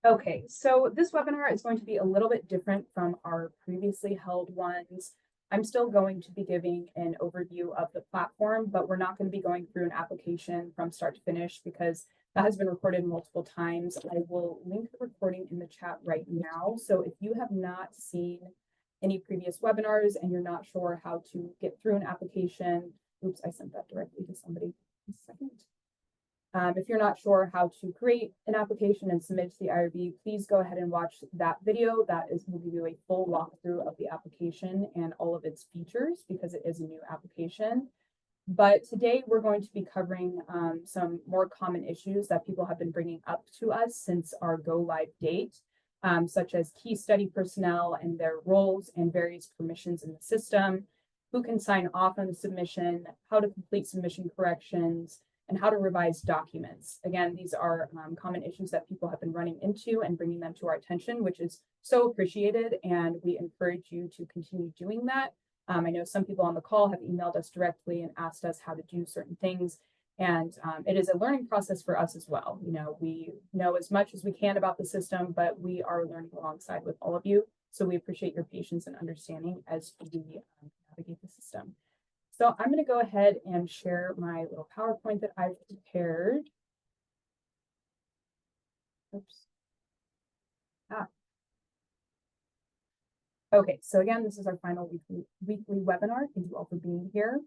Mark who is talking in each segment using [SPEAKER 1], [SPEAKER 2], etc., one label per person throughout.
[SPEAKER 1] Okay, so this webinar is going to be a little bit different from our previously held ones. I'm still going to be giving an overview of the platform, but we're not going to be going through an application from start to finish because that has been recorded multiple times. I will link the recording in the chat right now. So if you have not seen any previous webinars and you're not sure how to get through an application, oops, I sent that directly to somebody. A second. If you're not sure how to create an application and submit to the IRB, please go ahead and watch that video. Will give you a full walkthrough of the application and all of its features because it is a new application. But today we're going to be covering some more common issues that people have been bringing up to us since our go live date, such as key study personnel and their roles and various permissions in the system, who can sign off on the submission, how to complete submission corrections, and how to revise documents. Again, these are common issues that people have been running into and bringing them to our attention, which is so appreciated, and we encourage you to continue doing that. I know some people on the call have emailed us directly and asked us how to do certain things, and it is a learning process for us as well. You know, we know as much as we can about the system, but we are learning alongside with all of you, so we appreciate your patience and understanding as we navigate the system. So I'm going to go ahead and share my little PowerPoint that I've prepared. Oops. Okay, so again, this is our final weekly webinar. Thank you all for being here.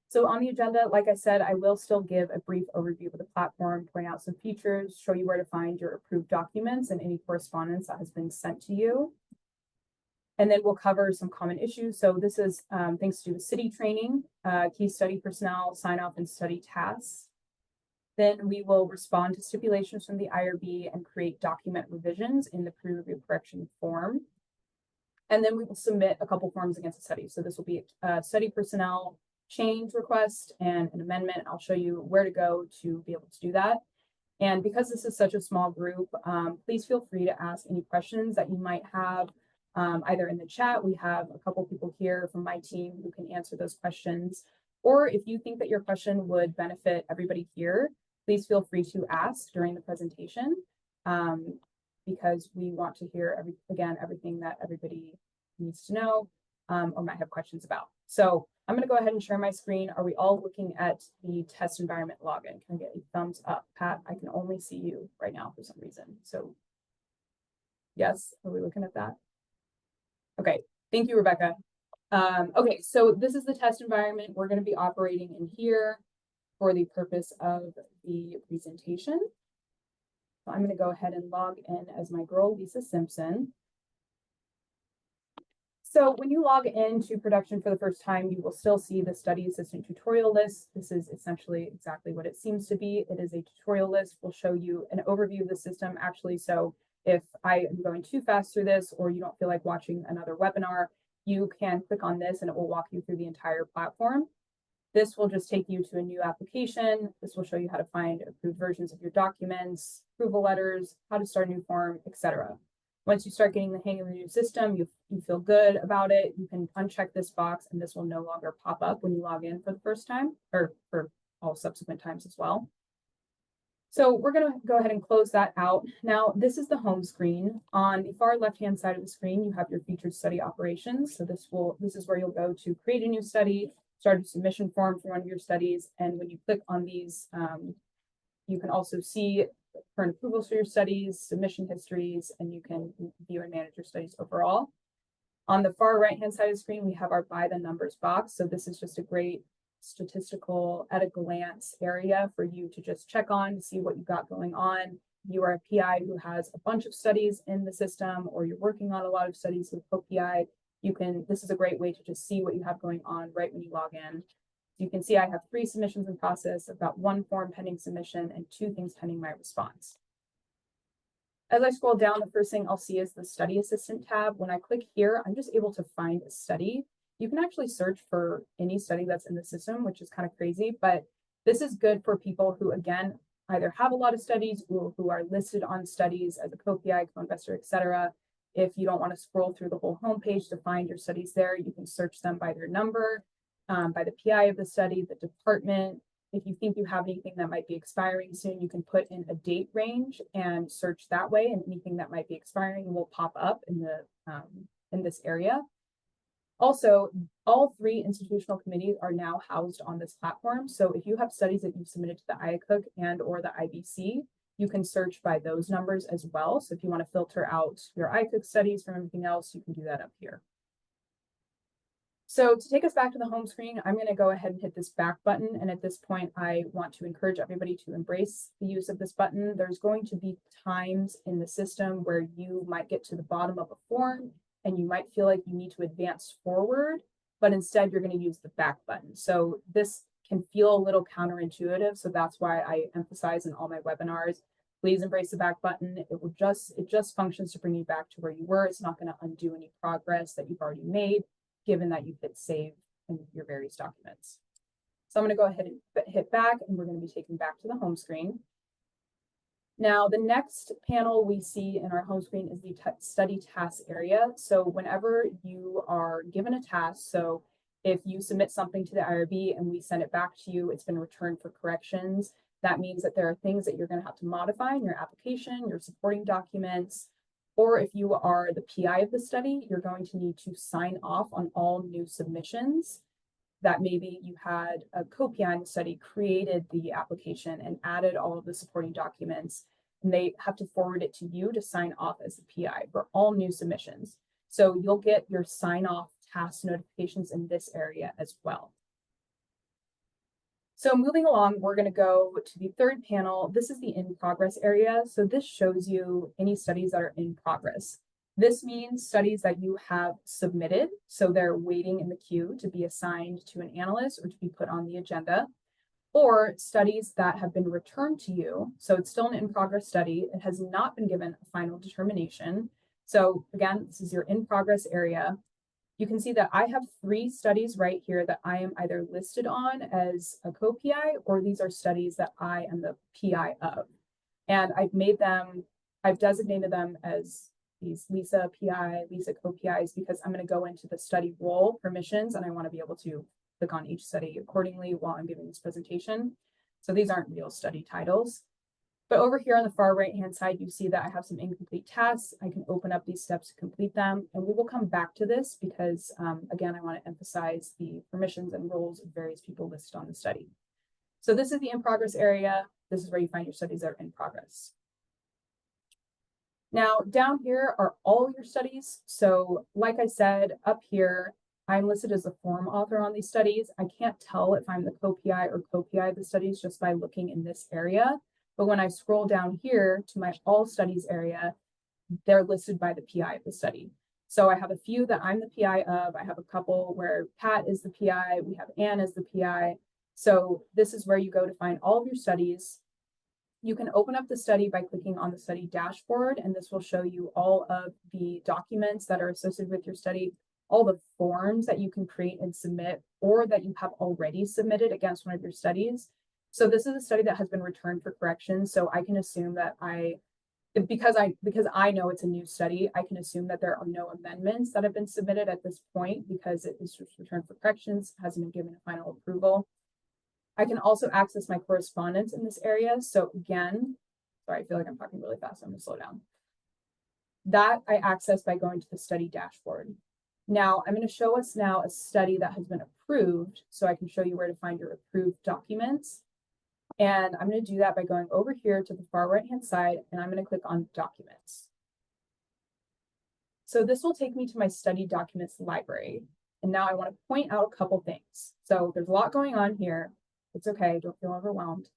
[SPEAKER 1] So on the agenda, like I said, I will still give a brief overview of the platform, point out some features, show you where to find your approved documents and any correspondence that has been sent to you. And then we'll cover some common issues. So this is things to do with city training, key study personnel, sign off and study tasks. Then we will respond to stipulations from the IRB and create document revisions in the pre-review correction form. And then we will submit a couple forms against a study. So this will be a study personnel change request and an amendment. I'll show you where to go to be able to do that. And because this is such a small group, please feel free to ask any questions that you might have. Either in the chat, we have a couple people here from my team who can answer those questions. Or if you think that your question would benefit everybody here, please feel free to ask during the presentation because we want to hear, everything that everybody needs to know or might have questions about. So I'm going to go ahead and share my screen. Are we all looking at the test environment login? Can I get a thumbs up? Pat, I can only see you right now for some reason. So yes, are we looking at that? Okay, thank you, Rebecca. Okay, so this is the test environment we're going to be operating in here for the purpose of the presentation. So I'm going to go ahead and log in as my girl, Lisa Simpson. So when you log into production for the first time, you will still see the study assistant tutorial list. This is essentially exactly what it seems to be. It is a tutorial list. We'll show you an overview of the system actually. So if I am going too fast through this or you don't feel like watching another webinar, you can click on this and it will walk you through the entire platform. This will just take you to a new application. This will show you how to find approved versions of your documents, approval letters, how to start a new form, etc. Once you start getting the hang of the new system, you feel good about it, you can uncheck this box and this will no longer pop up when you log in for the first time or for all subsequent times as well. So we're going to go ahead and close that out. Now, this is the home screen. On the far left-hand side of the screen, you have your featured study operations. So this is where you'll go to create a new study, start a submission form for one of your studies. And when you click on these, you can also see current approvals for your studies, submission histories, and you can view and manage your studies overall. On the far right-hand side of the screen, we have our by the numbers box. So this is just a great statistical at a glance area for you to just check on to see what you got going on. If you are a PI who has a bunch of studies in the system or you're working on a lot of studies with PI, this is a great way to just see what you have going on right when you log in. You can see I have 3 submissions in process. I've got 1 form pending submission and 2 things pending my response. As I scroll down, the first thing I'll see is the study assistant tab. When I click here, I'm just able to find a study. You can actually search for any study that's in the system, which is kind of crazy, but this is good for people who, again, either have a lot of studies or who are listed on studies as a co-PI, co-investor, etc. If you don't want to scroll through the whole homepage to find your studies there, you can search them by their number, by the PI of the study, the department, If you think you have anything that might be expiring soon, you can put in a date range and search that way, and anything that might be expiring will pop up in the in this area. Also, all 3 institutional committees are now housed on this platform. So if you have studies that you've submitted to the IACUC and or the IBC, you can search by those numbers as well. So if you want to filter out your IACUC studies from everything else, you can do that up here. So to take us back to the home screen, I'm going to go ahead and hit this back button. And at this point, I want to encourage everybody to embrace the use of this button. There's going to be times in the system where you might get to the bottom of a form and you might feel like you need to advance forward, but instead you're going to use the back button. So this can feel a little counterintuitive. So that's why I emphasize in all my webinars, please embrace the back button. It just functions to bring you back to where you were. It's not going to undo any progress that you've already made, given that you've hit save in your various documents. So I'm going to go ahead and hit back, and we're going to be taken back to the home screen. Now, the next panel we see in our home screen is the study task area. So whenever you are given a task, so if you submit something to the IRB and we send it back to you, it's been returned for corrections. That means that there are things that you're going to have to modify in your application, your supporting documents, or if you are the PI of the study, you're going to need to sign off on all new submissions. That maybe you had a co-PI in the study, created the application and added all of the supporting documents, and they have to forward it to you to sign off as the PI for all new submissions. So you'll get your sign off task notifications in this area as well. So moving along, we're going to go to the third panel. This is the in progress area. So this shows you any studies that are in progress. This means studies that you have submitted, so they're waiting in the queue to be assigned to an analyst or to be put on the agenda, or studies that have been returned to you. So it's still an in-progress study. It has not been given a final determination. So again, this is your in-progress area. You can see that I have 3 studies right here that I am either listed on as a co-PI, or these are studies that I am the PI of. And I've designated them as these Lisa PI, Lisa co-PIs, because I'm going to go into the study role permissions and I want to be able to click on each study accordingly while I'm giving this presentation. So these aren't real study titles. But over here on the far right-hand side, you see that I have some incomplete tasks. I can open up these steps to complete them, and we will come back to this because, again, I want to emphasize the permissions and roles of various people listed on the study. So this is the in-progress area. This is where you find your studies that are in progress. Now, down here are all your studies. So like I said, up here, I'm listed as the form author on these studies. I can't tell if I'm the co-PI or co-PI of the studies just by looking in this area. But when I scroll down here to my all studies area, they're listed by the PI of the study. So I have a few that I'm the PI of. I have a couple where Pat is the PI. We have Anne as the PI. So this is where you go to find all of your studies. You can open up the study by clicking on the study dashboard, and this will show you all of the documents that are associated with your study, all the forms that you can create and submit, or that you have already submitted against one of your studies. So this is a study that has been returned for correction. So I can assume that because I know it's a new study, I can assume that there are no amendments that have been submitted at this point because it is just returned for corrections, hasn't been given a final approval. I can also access my correspondence in this area. So again, sorry, I feel like I'm talking really fast. I'm going to slow down. That I access by going to the study dashboard. Now I'm going to show us now a study that has been approved. So I can show you where to find your approved documents. And I'm going to do that by going over here to the far right-hand side, and I'm going to click on Documents. So this will take me to my study documents library. And now I want to point out a couple things. So there's a lot going on here. It's okay, don't feel overwhelmed.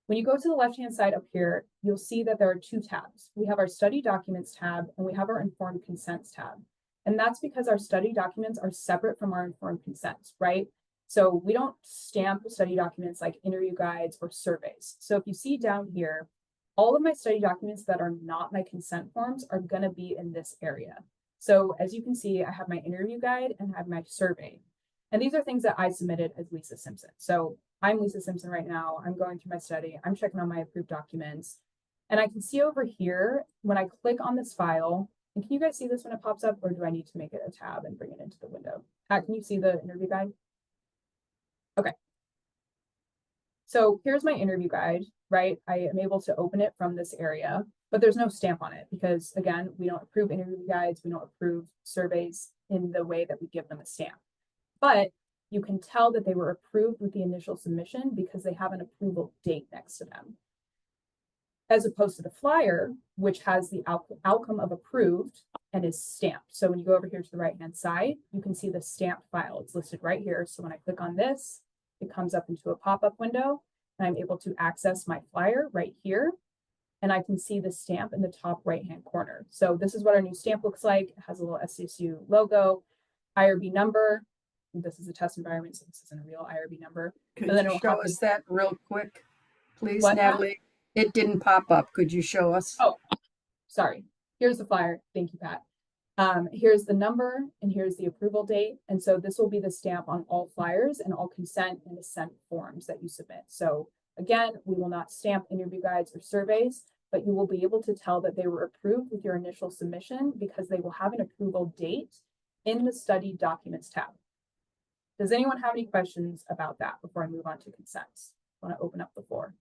[SPEAKER 1] When you go to the left-hand side up here, you'll see that there are 2 tabs. We have our Study Documents tab, and we have our Informed Consents tab. And that's because our study documents are separate from our informed consents, right? So we don't stamp study documents like interview guides or surveys. So if you see down here, all of my study documents that are not my consent forms are going to be in this area. So as you can see, I have my interview guide and I have my survey. And these are things that I submitted as Lisa Simpson. So I'm Lisa Simpson right now. I'm going through my study. I'm checking on my approved documents. And I can see over here, when I click on this file, and can you guys see this when it pops up, or do I need to make it a tab and bring it into the window? Can you see the interview guide? Okay. So here's my interview guide, right? I am able to open it from this area, but there's no stamp on it because, again, we don't approve interview guides, we don't approve surveys in the way that we give them a stamp. But you can tell that they were approved with the initial submission because they have an approval date next to them. As opposed to the flyer, which has the outcome of approved and is stamped. So when you go over here to the right-hand side, you can see the stamped file. It's listed right here. So when I click on this, it comes up into a pop-up window, and I'm able to access my flyer right here. And I can see the stamp in the top right-hand corner. So this is what our new stamp looks like. It has a little SDSU logo, IRB number. This is a test environment, so this isn't a real IRB number.
[SPEAKER 2] Could you show us that real quick, please,
[SPEAKER 1] What?
[SPEAKER 2] Natalie? It didn't pop up. Could you show us?
[SPEAKER 1] Oh, sorry. Here's the flyer. Thank you, Pat. Here's the number and here's the approval date. And so this will be the stamp on all flyers and all consent and assent forms that you submit. So again, we will not stamp interview guides or surveys, but you will be able to tell that they were approved with your initial submission because they will have an approval date in the study documents tab. Does anyone have any questions about that before I move on to consents? I want to open up the floor.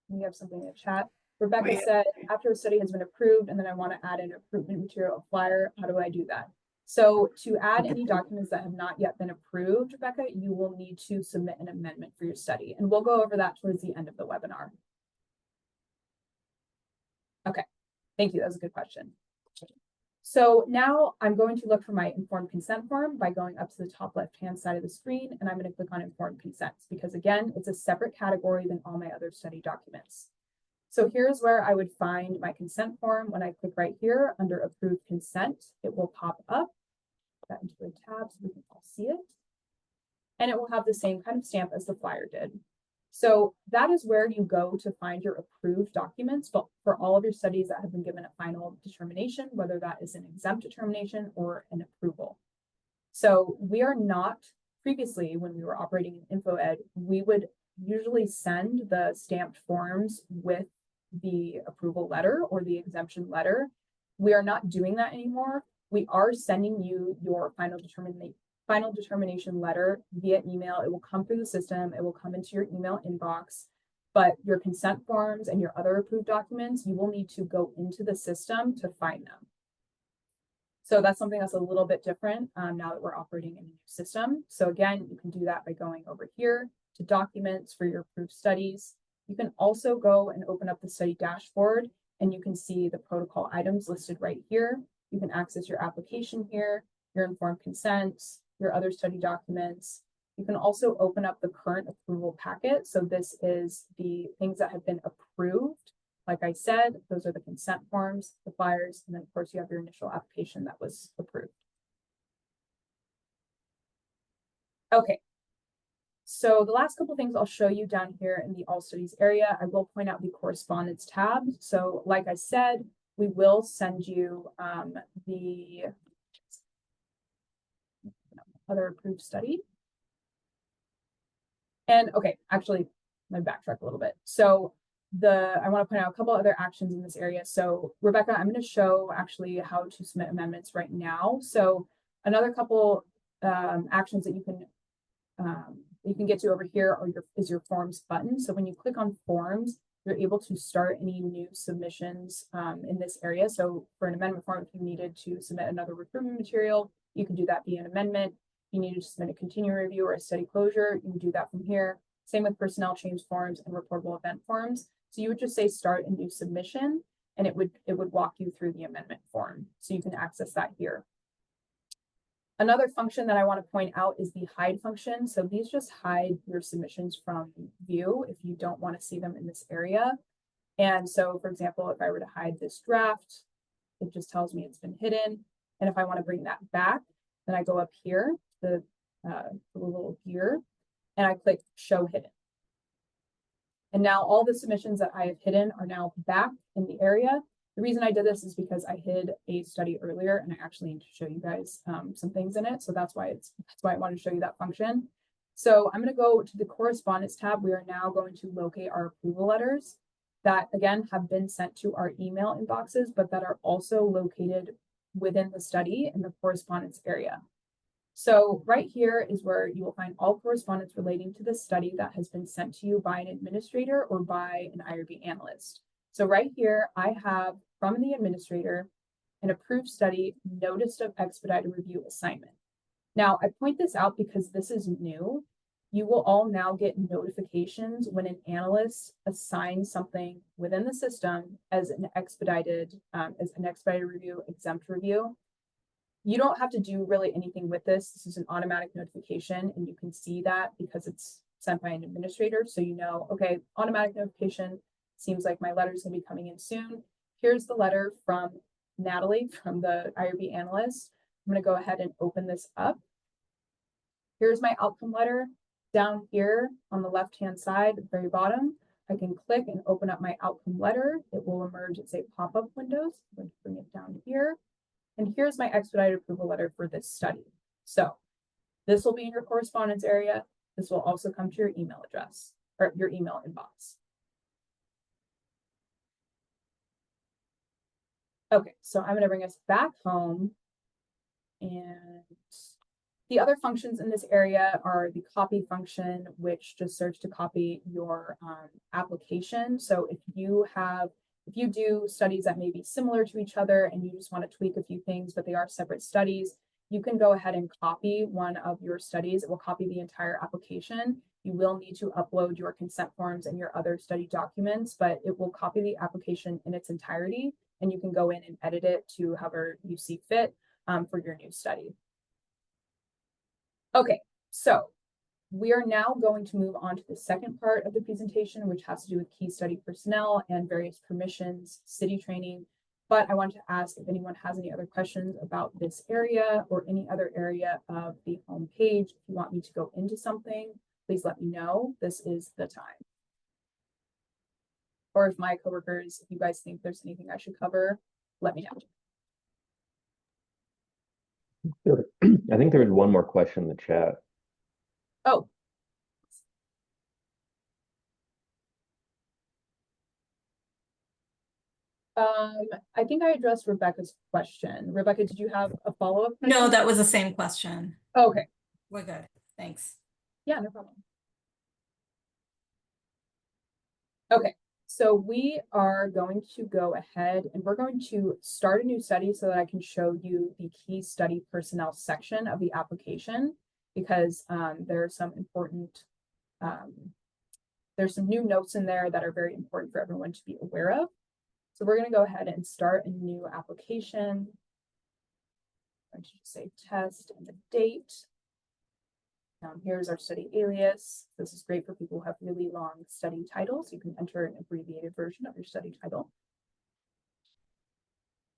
[SPEAKER 1] We have something in the chat. Rebecca said, after a study has been approved and then I want to add an improvement material flyer, how do I do that? So to add any documents that have not yet been approved, Rebecca, you will need to submit an amendment for your study. And we'll go over that towards the end of the webinar. Okay, thank you. That was a good question. So now I'm going to look for my informed consent form by going up to the top left-hand side of the screen, and I'm going to click on informed consents because again, it's a separate category than all my other study documents. So here's where I would find my consent form. When I click right here under approved consent, it will pop up. Put that into a tab so we can all see it. And it will have the same kind of stamp as the flyer did. So that is where you go to find your approved documents for all of your studies that have been given a final determination, whether that is an exempt determination or an approval. So we are not, previously when we were operating in InfoEd, we would usually send the stamped forms with the approval letter or the exemption letter. We are not doing that anymore. We are sending you your final determination letter via email. It will come through the system. It will come into your email inbox, but your consent forms and your other approved documents, you will need to go into the system to find them. So that's something that's a little bit different now that we're operating in a new system. So again, you can do that by going over here to documents for your approved studies. You can also go and open up the study dashboard and you can see the protocol items listed right here. You can access your application here, your informed consents, your other study documents. You can also open up the current approval packet. So this is the things that have been approved. Like I said, those are the consent forms, the flyers, and then of course you have your initial application that was approved. Okay. So the last couple of things I'll show you down here in the all studies area, I will point out the correspondence tab. So like I said, we will send you the other approved study. And okay, actually, let me backtrack a little bit. So I want to point out a couple other actions in this area. So Rebecca, I'm going to show actually how to submit amendments right now. So another couple actions that you can get to over here is your forms button. So when you click on forms, you're able to start any new submissions in this area. So for an amendment form, if you needed to submit another recruitment material, you can do that via an amendment. If you needed to submit a continuing review or a study closure, you can do that from here. Same with personnel change forms and reportable event forms. So you would just say start a new submission and it would walk you through the amendment form. So you can access that here. Another function that I want to point out is the hide function. So these just hide your submissions from view if you don't want to see them in this area. And so, for example, if I were to hide this draft, it just tells me it's been hidden. And if I want to bring that back, then I go up here, the little gear, and I click show hidden. And now all the submissions that I have hidden are now back in the area. The reason I did this is because I hid a study earlier and I actually need to show you guys some things in it. So that's why I wanted to show you that function. So I'm going to go to the correspondence tab. We are now going to locate our approval letters that again have been sent to our email inboxes, but that are also located within the study in the correspondence area. So right here is where you will find all correspondence relating to the study that has been sent to you by an administrator or by an IRB analyst. So right here, I have from the administrator an approved study notice of expedited review assignment. Now, I point this out because this is new. You will all now get notifications when an analyst assigns something within the system as an expedited review, exempt review. You don't have to do really anything with this. This is an automatic notification, and you can see that because it's sent by an administrator. So you know, okay, automatic notification, seems like my letter is going to be coming in soon. Here's the letter from Natalie, from the IRB analyst. I'm going to go ahead and open this up. Here's my outcome letter. Down here on the left-hand side, at the very bottom, I can click and open up my outcome letter. It will emerge as a pop-up window. So I'm going to bring it down here. And here's my expedited approval letter for this study. So this will be in your correspondence area. This will also come to your email address or your email inbox. Okay, so I'm going to bring us back home, and the other functions in this area are the copy function, which just serves to copy your application. So if you do studies that may be similar to each other and you just want to tweak a few things, but they are separate studies, you can go ahead and copy one of your studies. It will copy the entire application. You will need to upload your consent forms and your other study documents, but it will copy the application in its entirety, and you can go in and edit it to however you see fit for your new study. Okay, so we are now going to move on to the second part of the presentation, which has to do with key study personnel and various permissions, city training. But I want to ask if anyone has any other questions about this area or any other area of the home page. If you want me to go into something, please let me know. This is the time. Or if my coworkers, if you guys think there's anything I should cover, let me know.
[SPEAKER 3] I think there was one more question in the chat.
[SPEAKER 1] Oh. I think I addressed Rebecca's question. Rebecca, did you have a follow-up question?
[SPEAKER 4] No, that was the same question.
[SPEAKER 1] Okay.
[SPEAKER 4] We're good. Thanks.
[SPEAKER 1] Yeah, no problem. Okay, so we are going to go ahead and we're going to start a new study so that I can show you the key study personnel section of the application, because there are some important, there's some new notes in there that are very important for everyone to be aware of. So we're going to go ahead and start a new application. I'm going to just say test and the date. Here's our study alias. This is great for people who have really long study titles. You can enter an abbreviated version of your study title.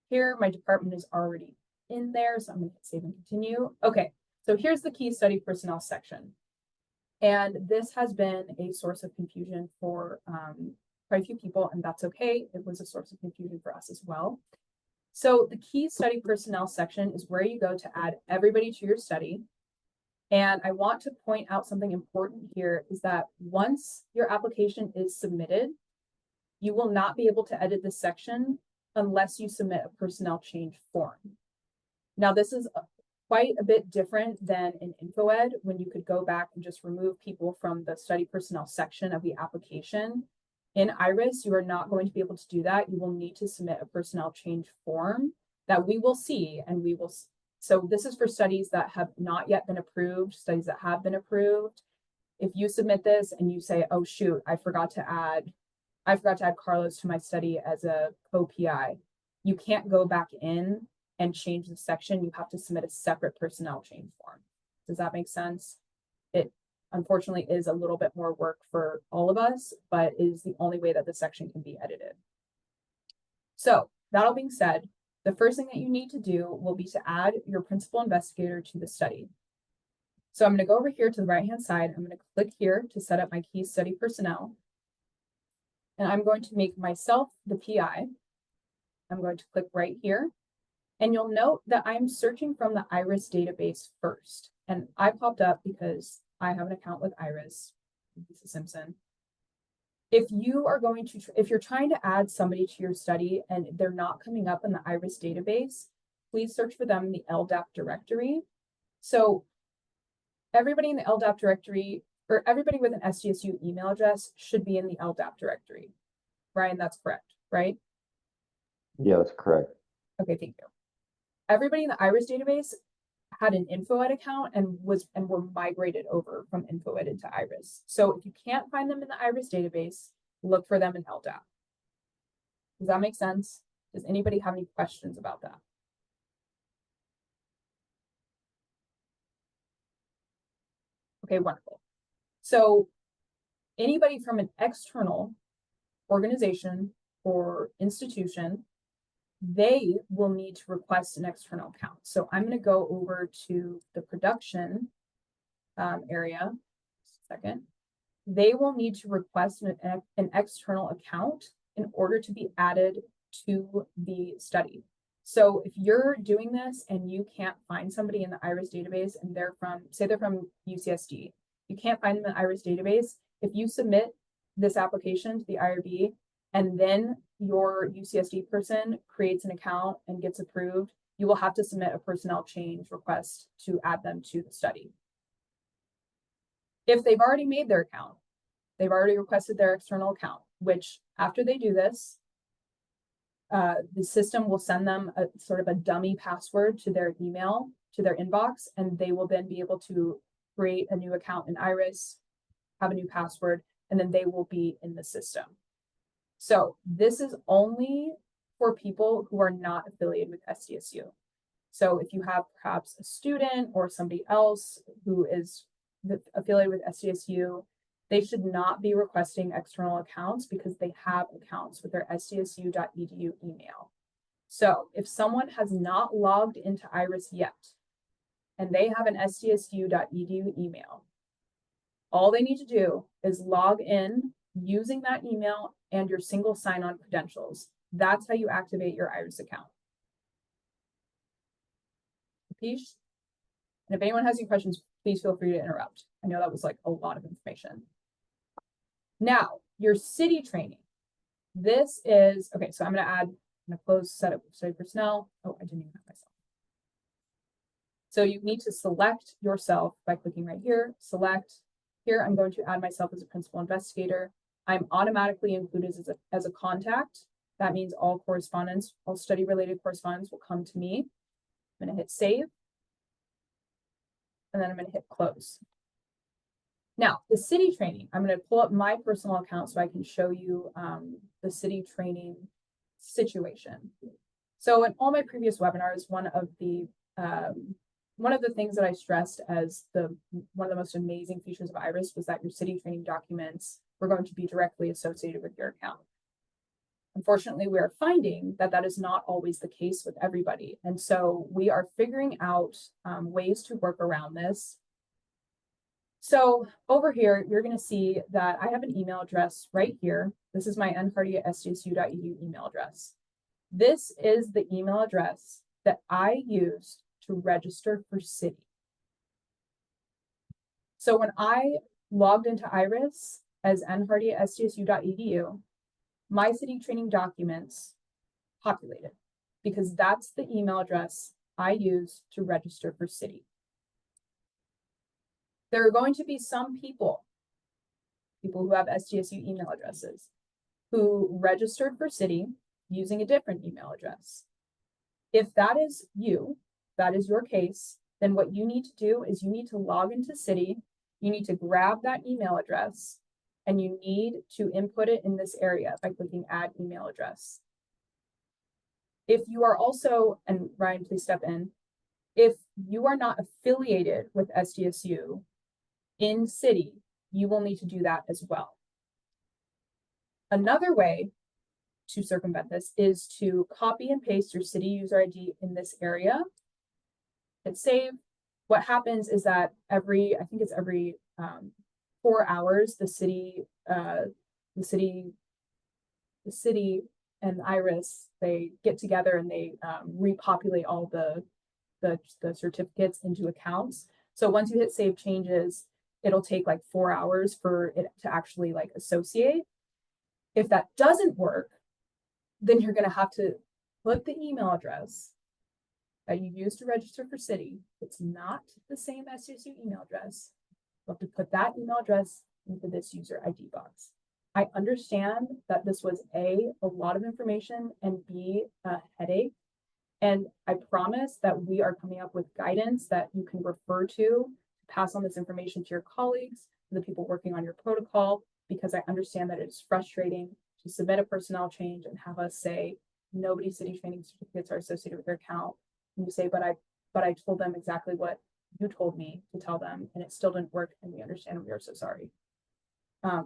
[SPEAKER 1] Here, my department is already in there, so I'm going to hit save and continue. Okay, so here's the key study personnel section. And this has been a source of confusion for quite a few people, and that's okay. It was a source of confusion for us as well. So the key study personnel section is where you go to add everybody to your study. And I want to point out something important here is that once your application is submitted, you will not be able to edit this section unless you submit a personnel change form. Now, this is quite a bit different than in InfoEd, when you could go back and just remove people from the study personnel section of the application. In iRIS, you are not going to be able to do that. You will need to submit a personnel change form that we will see, and we will. So this is for studies that have not yet been approved, studies that have been approved. If you submit this and you say, oh shoot, I forgot to add Carlos to my study as a co-PI, you can't go back in and change the section. You have to submit a separate personnel change form. Does that make sense? It unfortunately is a little bit more work for all of us, but is the only way that the section can be edited. So that all being said, the first thing that you need to do will be to add your principal investigator to the study. So I'm going to go over here to the right-hand side. I'm going to click here to set up my key study personnel. And I'm going to make myself the PI. I'm going to click right here. And you'll note that I'm searching from the iRIS database first. And I popped up because I have an account with iRIS, Lisa Simpson. If you're trying to add somebody to your study and they're not coming up in the iRIS database, please search for them in the LDAP directory. So everybody in the LDAP directory, or everybody with an SDSU email address should be in the LDAP directory. Ryan, that's correct, right?
[SPEAKER 3] Yeah, that's correct.
[SPEAKER 1] Okay, thank you. Everybody in the iRIS database had an InfoEd account and were migrated over from InfoEd into iRIS. So if you can't find them in the iRIS database, look for them in LDAP. Does that make sense? Does anybody have any questions about that? Okay, wonderful. So anybody from an external organization or institution, they will need to request an external account. So I'm going to go over to the production area. Just a second. They will need to request an external account in order to be added to the study. So if you're doing this and you can't find somebody in the iRIS database and they're from, say they're from UCSD, you can't find them in the iRIS database, if you submit this application to the IRB and then your UCSD person creates an account and gets approved, you will have to submit a personnel change request to add them to the study. If they've already made their account, they've already requested their external account, which after they do this, the system will send them a sort of a dummy password to their email, to their inbox, and they will then be able to create a new account in iRIS, have a new password, and then they will be in the system. So this is only for people who are not affiliated with SDSU. So if you have perhaps a student or somebody else who is affiliated with SDSU, they should not be requesting external accounts because they have accounts with their sdsu.edu email. So if someone has not logged into iRIS yet, and they have an sdsu.edu email, all they need to do is log in using that email and your single sign-on credentials. That's how you activate your iRIS account. Peace. And if anyone has any questions, please feel free to interrupt. I know that was like a lot of information. Now, your city training. This is, okay, so I'm going to close setup study personnel. Oh, I didn't even have myself. So you need to select yourself by clicking right here, select. Here, I'm going to add myself as a principal investigator. I'm automatically included as a contact. That means all correspondence, all study-related correspondence will come to me. I'm going to hit save. And then I'm going to hit close. Now, the city training, I'm going to pull up my personal account so I can show you the city training situation. So in all my previous webinars, one of the things that I stressed as one of the most amazing features of iRIS was that your city training documents were going to be directly associated with your account. Unfortunately, we are finding that that is not always the case with everybody. And so we are figuring out ways to work around this. So over here, you're going to see that I have an email address right here. This is my nhardy@sdsu.edu email address. This is the email address that I used to register for city. So when I logged into iRIS as nhardy@sdsu.edu, my city training documents populated because that's the email address I use to register for city. There are going to be some people who have SDSU email addresses who registered for city using a different email address. If that is you, that is your case, then what you need to do is you need to log into city, you need to grab that email address, and you need to input it in this area by clicking add email address. If you are also, and Ryan, please step in, if you are not affiliated with SDSU in city, you will need to do that as well. Another way to circumvent this is to copy and paste your city user ID in this area. Hit save. What happens is that every 4 hours, the city and iRIS, they get together and they repopulate all the certificates into accounts. So once you hit save changes, it'll take like 4 hours for it to actually like associate. If that doesn't work, then you're going to have to put the email address that you use to register for city, it's not the same SDSU email address. You have to put that email address into this user ID box. I understand that this was A, a lot of information, and B, a headache. And I promise that we are coming up with guidance that you can refer to pass on this information to your colleagues, to the people working on your protocol, because I understand that it is frustrating to submit a personnel change and have us say, nobody's city training certificates are associated with their account. And you say, but I told them exactly what you told me to tell them, and it still didn't work, and we understand, and we are so sorry.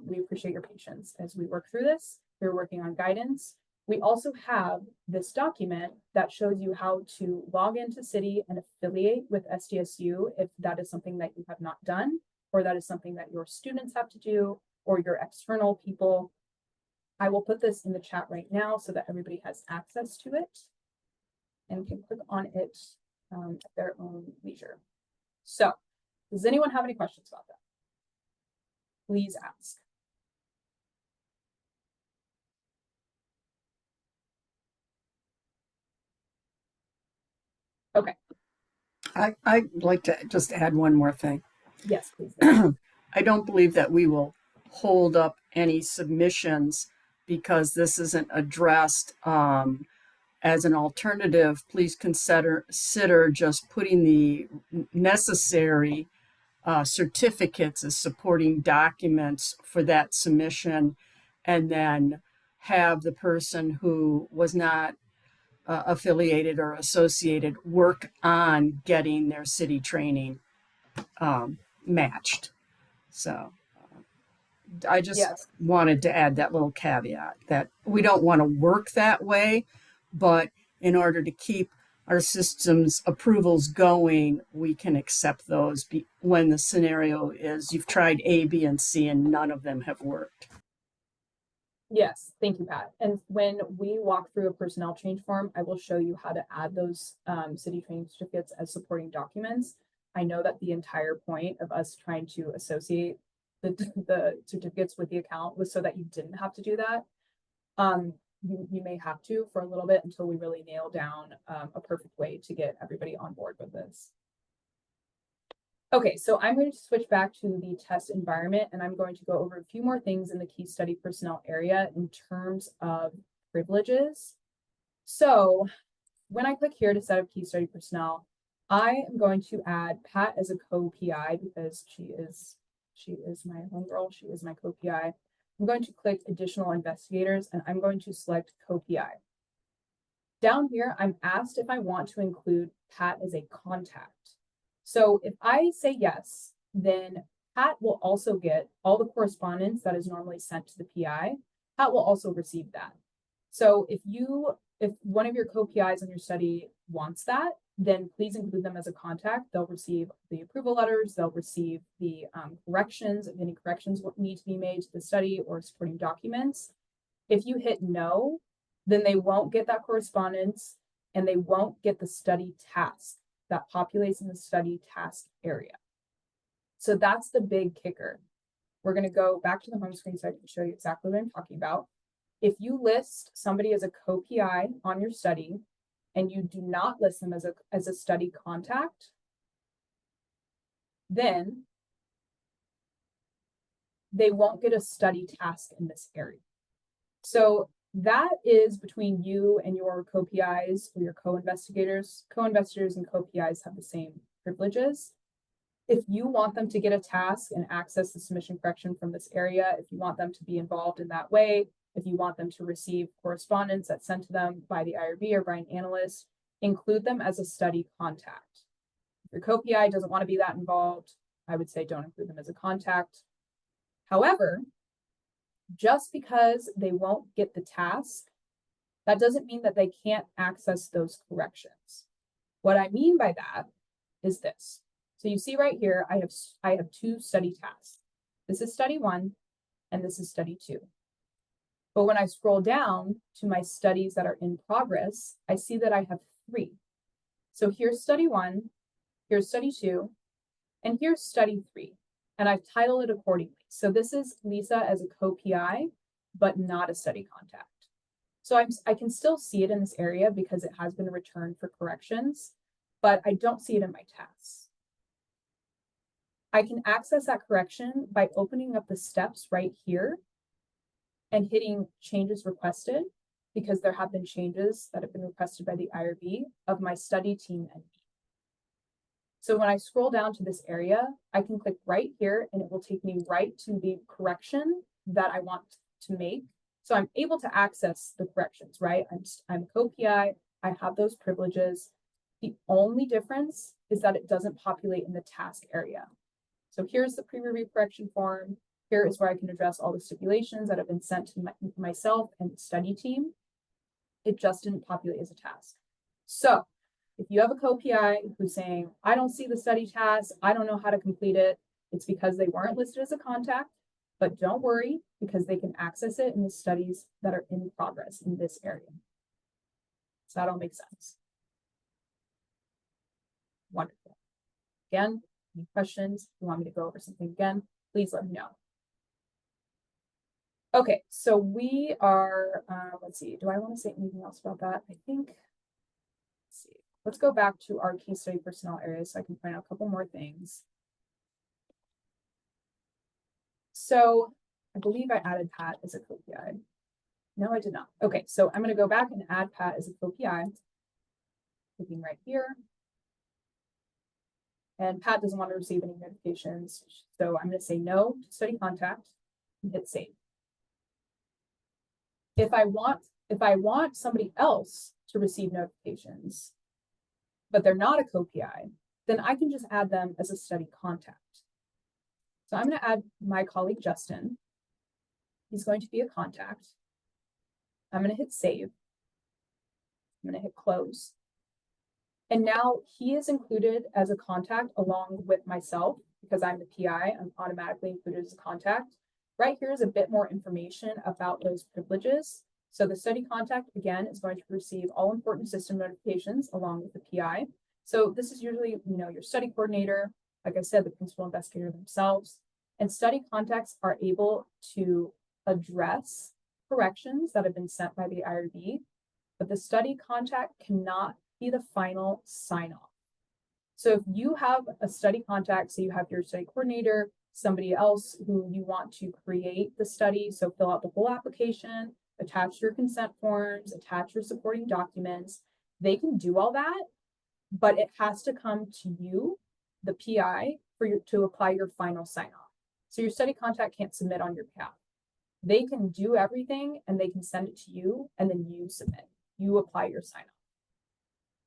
[SPEAKER 1] We appreciate your patience as we work through this. We're working on guidance. We also have this document that shows you how to log into City and affiliate with SDSU if that is something that you have not done, or that is something that your students have to do, or your external people. I will put this in the chat right now so that everybody has access to it and can click on it at their own leisure. So, does anyone have any questions about that? Please ask. Okay.
[SPEAKER 2] I'd like to just add one more thing.
[SPEAKER 1] Yes, please.
[SPEAKER 2] I don't believe that we will hold up any submissions because this isn't addressed as an alternative. Please consider just putting the necessary certificates as supporting documents for that submission, and then have the person who was not affiliated or associated work on getting their city training matched. So I just wanted to add that little caveat that we don't want to work that way, but in order to keep our system's approvals going, we can accept those when the scenario is you've tried A, B, and C and none of them have worked.
[SPEAKER 1] Yes, thank you, Pat. And when we walk through a personnel change form, I will show you how to add those city training certificates as supporting documents. I know that the entire point of us trying to associate the certificates with the account was so that you didn't have to do that. You may have to for a little bit until we really nail down a perfect way to get everybody on board with this. Okay, so I'm going to switch back to the test environment, and I'm going to go over a few more things in the key study personnel area in terms of privileges. So when I click here to set up key study personnel, I am going to add Pat as a co-PI because she is my homegirl, she is my co-PI. I'm going to click additional investigators, and I'm going to select co-PI. Down here, I'm asked if I want to include Pat as a contact. So if I say yes, then Pat will also get all the correspondence that is normally sent to the PI. Pat will also receive that. So if one of your co-PIs in your study wants that, then please include them as a contact. They'll receive the approval letters, they'll receive the corrections, if any corrections need to be made to the study or supporting documents. If you hit no, then they won't get that correspondence and they won't get the study task that populates in the study task area. So that's the big kicker. We're going to go back to the home screen so I can show you exactly what I'm talking about. If you list somebody as a co-PI on your study and you do not list them as a study contact, then they won't get a study task in this area. So that is between you and your co-PIs or your co-investigators. Co-investigators and co-PIs have the same privileges. If you want them to get a task and access the submission correction from this area, if you want them to be involved in that way, if you want them to receive correspondence that's sent to them by the IRB or by an analyst, include them as a study contact. If your co-PI doesn't want to be that involved, I would say don't include them as a contact. However, just because they won't get the task, that doesn't mean that they can't access those corrections. What I mean by that is this. So you see right here, I have two study tasks. This is study 1 and this is study 2. But when I scroll down to my studies that are in progress, I see that I have 3. So here's study 1, here's study 2, and here's study 3. And I've titled it accordingly. So this is Lisa as a co-PI, but not a study contact. So I can still see it in this area because it has been returned for corrections. but I don't see it in my tasks. I can access that correction by opening up the steps right here and hitting changes requested, because there have been changes that have been requested by the IRB of my study team and me. So when I scroll down to this area, I can click right here and it will take me right to the correction that I want to make. So I'm able to access the corrections, right? I'm a co-PI, I have those privileges. The only difference is that it doesn't populate in the task area. So here's the pre-review correction form. Here is where I can address all the stipulations that have been sent to myself and the study team. It just didn't populate as a task. So if you have a co-PI who's saying, I don't see the study task, I don't know how to complete it, it's because they weren't listed as a contact, but don't worry, because they can access it in the studies that are in progress in this area. Does that all make sense? Wonderful. Again, any questions? If you want me to go over something again, please let me know. Okay, so we are, let's see, do I want to say anything else about that? I think, let's see, let's go back to our case study personnel areas so I can point out a couple more things. So I believe I added Pat as a co-PI. No, I did not. Okay, so I'm going to go back and add Pat as a co-PI. Clicking right here. And Pat doesn't want to receive any notifications. So I'm going to say no to study contact and hit save. If I want somebody else to receive notifications, but they're not a co-PI, then I can just add them as a study contact. So I'm going to add my colleague, Justin. He's going to be a contact. I'm going to hit save. I'm going to hit close. And now he is included as a contact along with myself because I'm the PI. I'm automatically included as a contact. Right here is a bit more information about those privileges. So the study contact, again, is going to receive all important system notifications along with the PI. So this is usually, your study coordinator, like I said, the principal investigator themselves. And study contacts are able to address corrections that have been sent by the IRB, but the study contact cannot be the final sign-off. So if you have a study contact, so you have your study coordinator, somebody else who you want to create the study, so fill out the whole application, attach your consent forms, attach your supporting documents, they can do all that, but it has to come to you, the PI, to apply your final sign-off. So your study contact can't submit on your behalf. They can do everything and they can send it to you and then you submit. You apply your sign-off.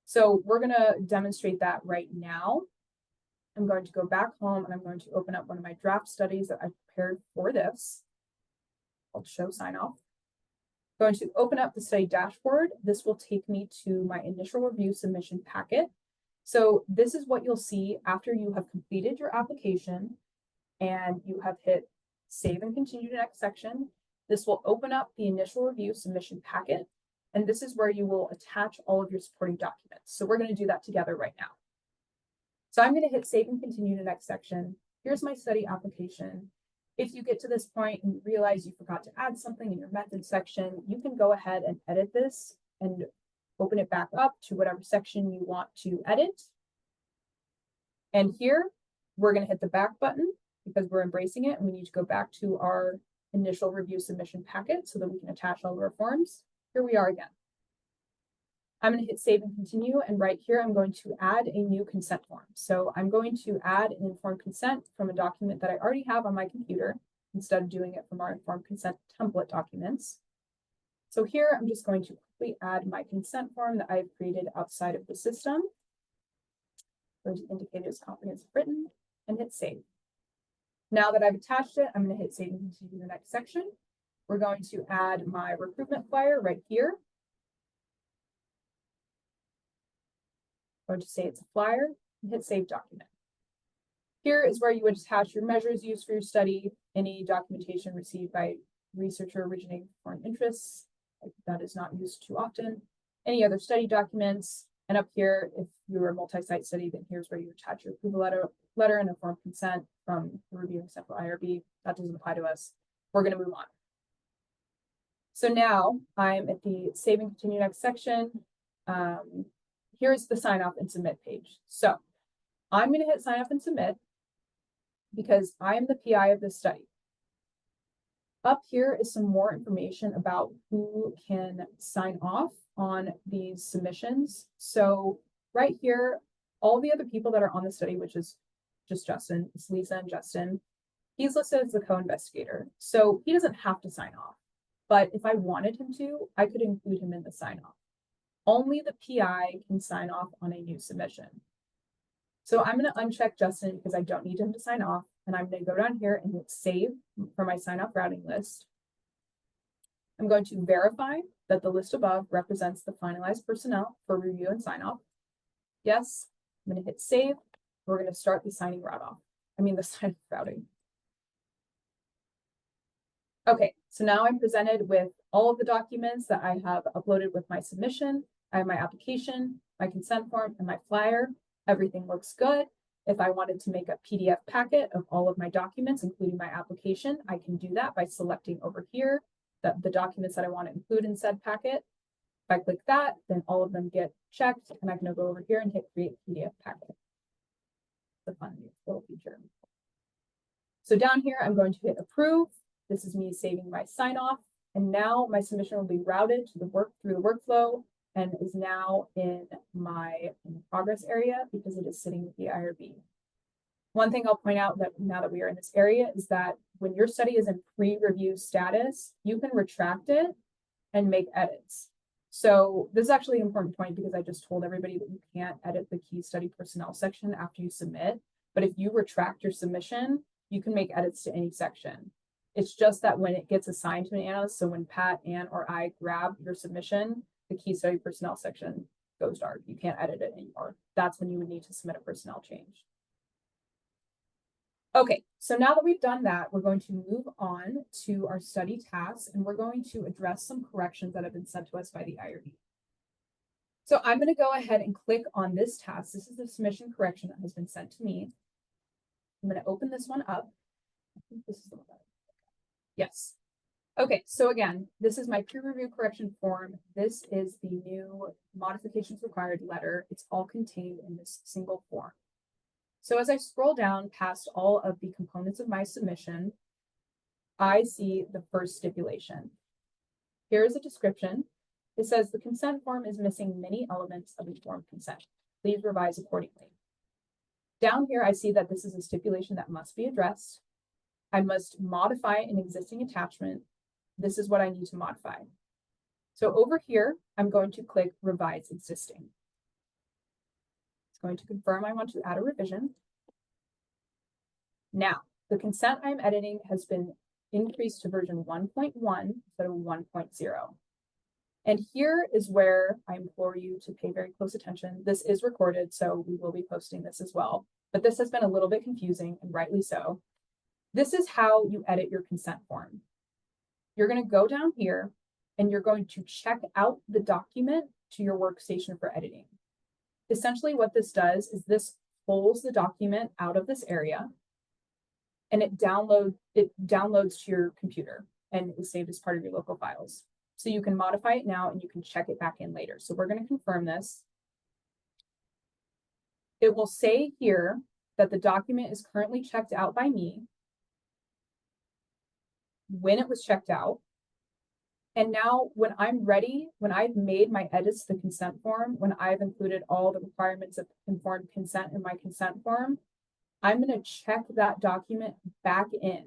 [SPEAKER 1] So we're going to demonstrate that right now. I'm going to go back home and I'm going to open up one of my draft studies that I prepared for this. I'll show sign off. I'm going to open up the study dashboard. This will take me to my initial review submission packet. So this is what you'll see after you have completed your application and you have hit save and continue to next section. This will open up the initial review submission packet. And this is where you will attach all of your supporting documents. So we're going to do that together right now. So I'm going to hit save and continue to next section. Here's my study application. If you get to this point and you realize you forgot to add something in your method section, you can go ahead and edit this and open it back up to whatever section you want to edit. And here, we're going to hit the back button because we're embracing it and we need to go back to our initial review submission packet so that we can attach all of our forms. Here we are again. I'm going to hit save and continue, and right here I'm going to add a new consent form. So I'm going to add an informed consent from a document that I already have on my computer instead of doing it from our informed consent template documents. So here I'm just going to quickly add my consent form that I've created outside of the system. I'm going to indicate it as comprehensive written and hit save. Now that I've attached it, I'm going to hit save and continue to the next section. We're going to add my recruitment flyer right here. I'm going to say it's a flyer and hit save document. Here is where you would attach your measures used for your study, any documentation received by researcher originating from foreign interests, that is not used too often, any other study documents, and up here, if you're a multi-site study, then here's where you attach your approval letter and informed consent from the reviewing central IRB. That doesn't apply to us. We're going to move on. So now I'm at the save and continue next section. here's the sign off and submit page. So I'm going to hit sign off and submit because I am the PI of this study. Up here is some more information about who can sign off on these submissions. So right here, all the other people that are on the study, which is just Justin, it's Lisa and Justin, he's listed as the co-investigator. So he doesn't have to sign off. But if I wanted him to, I could include him in the sign off. Only the PI can sign off on a new submission. So I'm going to uncheck Justin because I don't need him to sign off. And I'm going to go down here and hit save for my sign off routing list. I'm going to verify that the list above represents the finalized personnel for review and sign off. Yes, I'm going to hit save. We're going to start the signing route off. The sign off routing. Okay, so now I'm presented with all of the documents that I have uploaded with my submission. I have my application, my consent form, and my flyer. Everything looks good. If I wanted to make a PDF packet of all of my documents, including my application, I can do that by selecting over here the documents that I want to include in said packet. If I click that, then all of them get checked, and I can go over here and hit create PDF packet. It's a fun little feature. So down here, I'm going to hit approve. This is me saving my sign off. And now my submission will be routed to through the workflow and is now in my progress area because it is sitting with the IRB. One thing I'll point out that now that we are in this area is that when your study is in pre-review status, you can retract it and make edits. So this is actually an important point because I just told everybody that you can't edit the key study personnel section after you submit. But if you retract your submission, you can make edits to any section. It's just that when it gets assigned to an analyst, so when Pat, Ann, or I grab your submission, the key study personnel section goes dark. You can't edit it anymore. That's when you would need to submit a personnel change. Okay, so now that we've done that, we're going to move on to our study tasks, and we're going to address some corrections that have been sent to us by the IRB. So I'm going to go ahead and click on this task. This is the submission correction that has been sent to me. I'm going to open this one up. I think this is the one that yes. Okay, so again, this is my peer review correction form. This is the new modifications required letter. It's all contained in this single form. So as I scroll down past all of the components of my submission, I see the first stipulation. Here is a description. It says the consent form is missing many elements of informed consent. Please revise accordingly. Down here, I see that this is a stipulation that must be addressed. I must modify an existing attachment. This is what I need to modify. So over here, I'm going to click Revise Existing. It's going to confirm I want to add a revision. Now, the consent I'm editing has been increased to version 1.1 instead of 1.0. And here is where I implore you to pay very close attention. This is recorded, so we will be posting this as well. But this has been a little bit confusing, and rightly so. This is how you edit your consent form. You're going to go down here and you're going to check out the document to your workstation for editing. Essentially what this does is this pulls the document out of this area and it downloads to your computer and is saved as part of your local files. So you can modify it now and you can check it back in later. So we're going to confirm this. It will say here that the document is currently checked out by me when it was checked out. And now when I'm ready, when I've made my edits to the consent form, when I've included all the requirements of informed consent in my consent form, I'm going to check that document back in.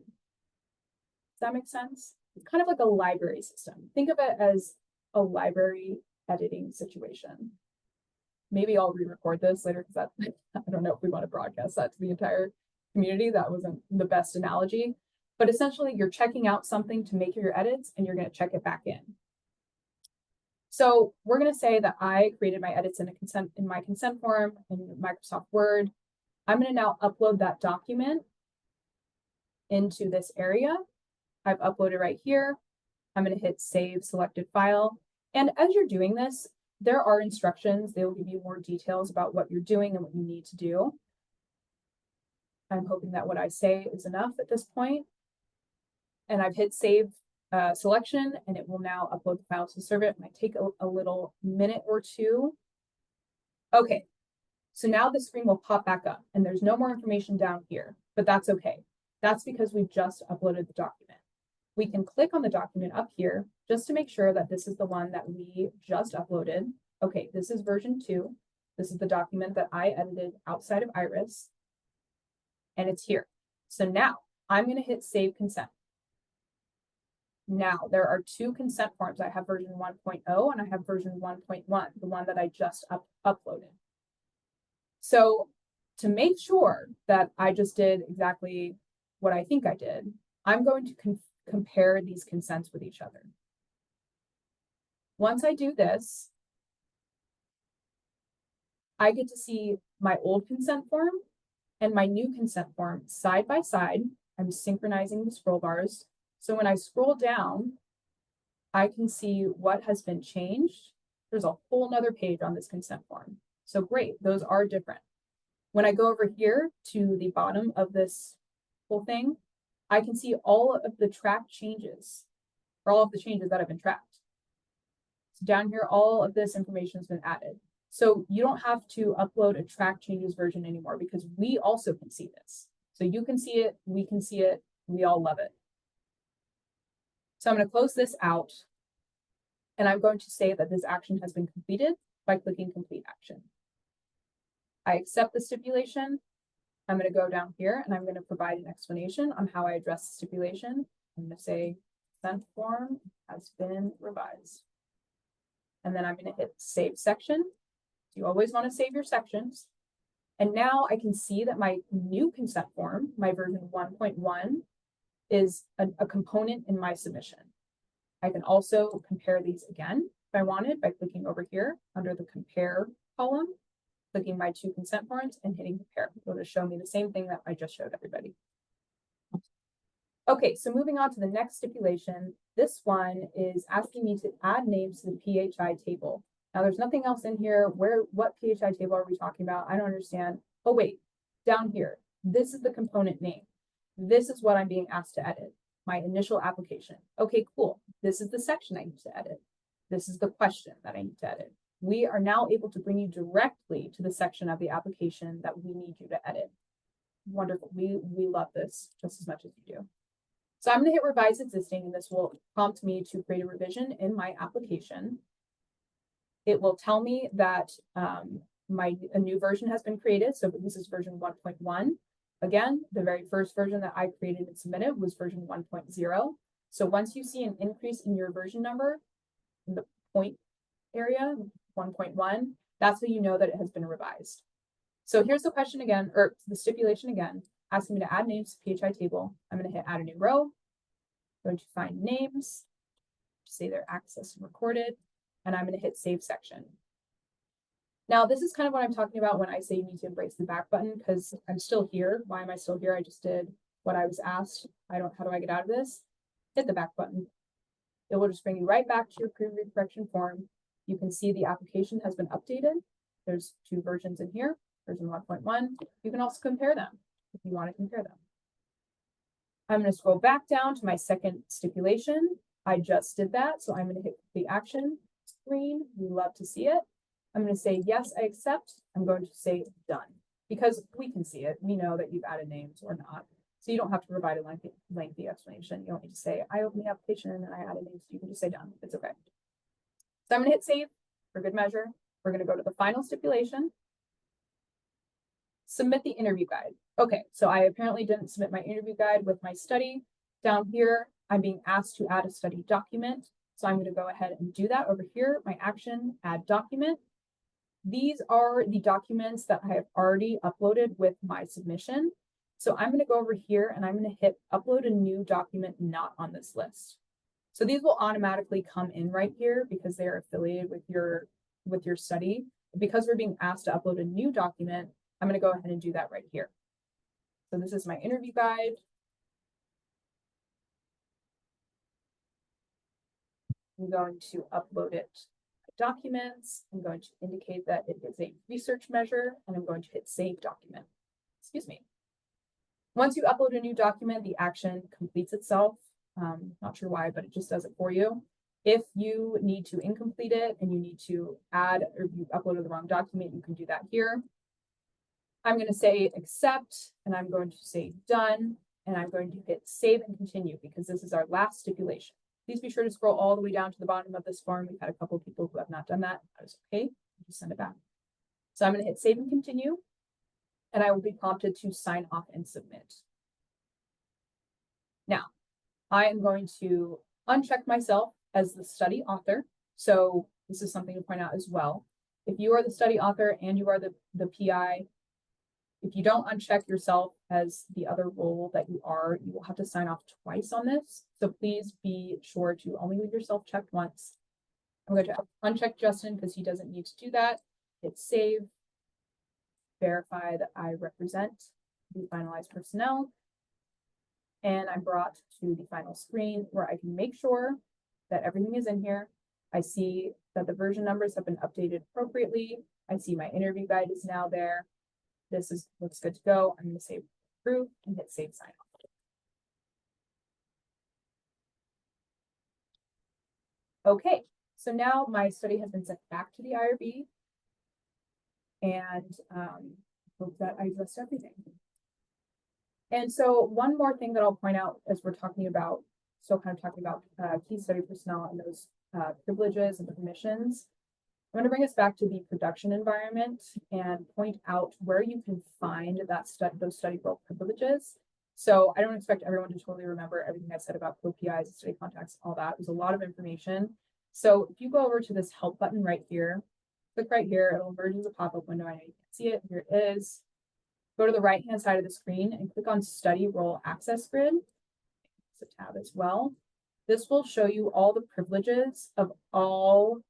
[SPEAKER 1] Does that make sense? It's kind of like a library system. Think of it as a library editing situation. Maybe I'll re-record this later because I don't know if we want to broadcast that to the entire community. That wasn't the best analogy. But essentially, you're checking out something to make your edits, and you're going to check it back in. So we're going to say that I created my edits in my consent form in Microsoft Word. I'm going to now upload that document into this area. I've uploaded right here. I'm going to hit Save Selected File. And as you're doing this, there are instructions. They will give you more details about what you're doing and what you need to do. I'm hoping that what I say is enough at this point. And I've hit Save Selection, and it will now upload the file to serve it. It might take a little minute or two. Okay, so now the screen will pop back up and there's no more information down here, but that's okay. That's because we've just uploaded the document. We can click on the document up here just to make sure that this is the one that we just uploaded. Okay, this is version 2. This is the document that I edited outside of iRIS, and it's here. So now I'm going to hit Save Consent. Now there are 2 consent forms. I have version 1.0 and I have version 1.1, the one that I just uploaded. So to make sure that I just did exactly what I think I did, I'm going to compare these consents with each other. Once I do this, I get to see my old consent form and my new consent form side by side. I'm synchronizing the scroll bars. So when I scroll down, I can see what has been changed. There's a whole nother page on this consent form. So great, those are different. When I go over here to the bottom of this whole thing, I can see all of the tracked changes, or all of the changes that have been tracked. So down here, all of this information has been added. So you don't have to upload a track changes version anymore because we also can see this. So you can see it, we can see it, we all love it. So I'm going to close this out and I'm going to say that this action has been completed by clicking complete action. I accept the stipulation. I'm going to go down here and I'm going to provide an explanation on how I address the stipulation. I'm going to say consent form has been revised. And then I'm going to hit save section. You always want to save your sections. And now I can see that my new consent form, my version 1.1, is a component in my submission. I can also compare these again if I wanted by clicking over here under the compare column, clicking my 2 consent forms and hitting compare. It'll just show me the same thing that I just showed everybody. Okay, so moving on to the next stipulation. This one is asking me to add names to the PHI table. Now there's nothing else in here. What PHI table are we talking about? I don't understand. Oh wait, down here, this is the component name. This is what I'm being asked to edit, my initial application. Okay, cool. This is the section I need to edit. This is the question that I need to edit. We are now able to bring you directly to the section of the application that we need you to edit. Wonderful. We love this just as much as you do. So I'm going to hit revise existing, and this will prompt me to create a revision in my application. It will tell me that a new version has been created. So this is version 1.1. Again, the very first version that I created and submitted was version 1.0. So once you see an increase in your version number in the point area, 1.1, that's how you know that it has been revised. So here's the question again, or the stipulation again, asking me to add names to PHI table. I'm going to hit add a new row. I'm going to find names, say they're accessed and recorded, and I'm going to hit save section. Now, this is kind of what I'm talking about when I say you need to embrace the back button, because I'm still here. Why am I still here? I just did what I was asked. How do I get out of this? Hit the back button. It will just bring you right back to your pre-read correction form. You can see the application has been updated. There's 2 versions in here, version 1.1. You can also compare them if you want to compare them. I'm going to scroll back down to my second stipulation. I just did that, so I'm going to hit the action screen. We love to see it. I'm going to say, yes, I accept. I'm going to say done because we can see it. We know that you've added names or not. So you don't have to provide a lengthy explanation. You don't need to say, I opened the application and I added names. You can just say done. It's okay. So I'm going to hit save for good measure. We're going to go to the final stipulation. Submit the interview guide. Okay, so I apparently didn't submit my interview guide with my study. Down here, I'm being asked to add a study document. So I'm going to go ahead and do that over here. My action, add document. These are the documents that I have already uploaded with my submission. So I'm going to go over here and I'm going to hit upload a new document not on this list. So these will automatically come in right here because they are affiliated with your study. Because we're being asked to upload a new document, I'm going to go ahead and do that right here. So this is my interview guide. I'm going to upload it to documents. I'm going to indicate that it is a research measure, and I'm going to hit save document. Excuse me. Once you upload a new document, the action completes itself. Not sure why, but it just does it for you. If you need to incomplete it and you need to add or you uploaded the wrong document, you can do that here. I'm going to say accept, and I'm going to say done, and I'm going to hit save and continue because this is our last stipulation. Please be sure to scroll all the way down to the bottom of this form. We've had a couple of people who have not done that. That is okay. Just send it back. So I'm going to hit save and continue, and I will be prompted to sign off and submit. Now, I am going to uncheck myself as the study author. So this is something to point out as well. If you are the study author and you are the PI, if you don't uncheck yourself as the other role that you will have to sign off twice on this. So please be sure to only leave yourself checked once. I'm going to uncheck Justin because he doesn't need to do that. Hit save, verify that I represent the finalized personnel. And I'm brought to the final screen where I can make sure that everything is in here. I see that the version numbers have been updated appropriately. I see my interview guide is now there. This looks good to go. I'm going to say approve and hit save sign off. Okay, so now my study has been sent back to the IRB, and hope that I addressed everything. And so one more thing that I'll point out as we're talking about, key study personnel and those privileges and permissions. I'm going to bring us back to the production environment and point out where you can find those study role privileges. So I don't expect everyone to totally remember everything I said about co-PIs, study contacts, all that. There's a lot of information. So if you go over to this help button right here, click right here, it'll emerge as a pop-up window. I know you can't see it. Here it is. Go to the right-hand side of the screen and click on Study Role Access Grid. It's a tab as well. This will show you all the privileges of all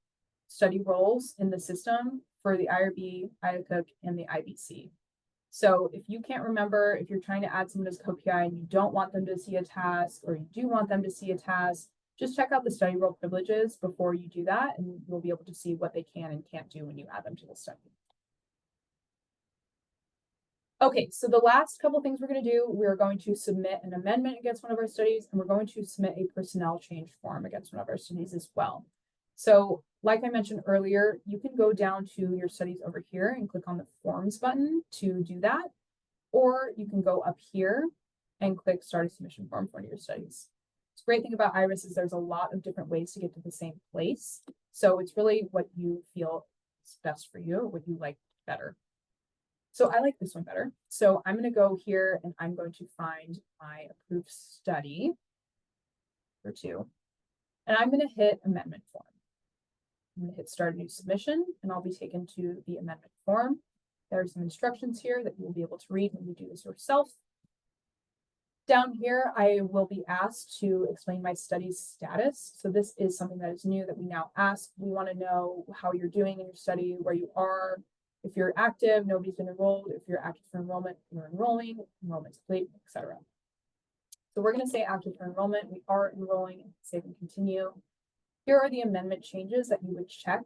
[SPEAKER 1] study roles in the system for the IRB, IACUC, and the IBC. So if you can't remember, if you're trying to add someone as co-PI and you don't want them to see a task, or you do want them to see a task, just check out the study role privileges before you do that, and you'll be able to see what they can and can't do when you add them to the study. Okay, so the last couple things we're going to do, we're going to submit an amendment against one of our studies, and we're going to submit a personnel change form against one of our studies as well. So like I mentioned earlier, you can go down to your studies over here and click on the forms button to do that, or you can go up here and click start a submission form for one of your studies. The great thing about iRIS is there's a lot of different ways to get to the same place. So it's really what you feel is best for you, or what you like better. So I like this one better. So I'm going to go here and I'm going to find my approved study for 2. And I'm going to hit amendment form. I'm going to hit start a new submission and I'll be taken to the amendment form. There are some instructions here that you will be able to read when you do this yourself. Down here, I will be asked to explain my study's status. So this is something that is new that we now ask. We want to know how you're doing in your study, where you are. If you're active, nobody's been enrolled. If you're active for enrollment, you're enrolling, enrollment's complete, etc. So we're going to say active for enrollment. We are enrolling, save and continue. Here are the amendment changes that you would check